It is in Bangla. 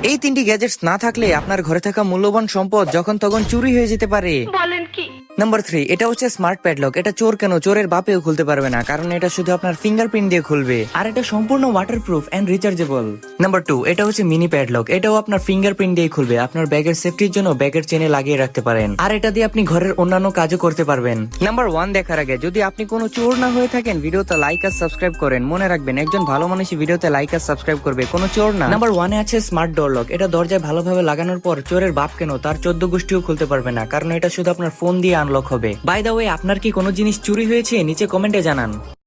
এই তিনটি গ্যাজেটস না থাকলে আপনার ঘরে থাকা মূল্যবান সম্পদ যখন তখন চুরি হয়ে যেতে পারে। বলেন কি? নাম্বার 3, এটা হচ্ছে স্মার্ট প্যাডলক। এটা চোর কেন, চোরের বাপেও খুলতে পারবে না, কারণ এটা শুধু আপনার ফিঙ্গারপ্রিন্ট দিয়ে খুলবে, আর এটা সম্পূর্ণ ওয়াটারপ্রুফ এন্ড রিচার্জেবল। নাম্বার 2, এটা হচ্ছে মিনি প্যাডলক। এটাও আপনার ফিঙ্গারপ্রিন্ট দিয়ে খুলবে। আপনার ব্যাগের সেফটির জন্য ব্যাগের চেনে লাগিয়ে রাখতে পারেন, আর এটা দিয়ে আপনি ঘরের অন্যান্য কাজও করতে পারবেন। নাম্বার 1 দেখার আগে যদি আপনি কোনো চোর না হয়ে থাকেন, ভিডিওতে লাইক আর সাবস্ক্রাইব করেন। মনে রাখবেন, একজন ভালো মানুষই ভিডিওতে লাইক আর সাবস্ক্রাইব করবে, কোনো চোর না। নাম্বার 1 এ আছে স্মার্ট ডোর লক। এটা দরজায় ভালোভাবে লাগানোর পর চোরের বাপ কেন, তার 14 গোষ্ঠীও খুলতে পারবে না, কারণ এটা শুধু আপনার ফোন দিয়ে আনলক হবে। বাই দ্য ওয়ে, আপনার কি কোনো জিনিস চুরি হয়েছে? নিচে কমেন্টে জানান।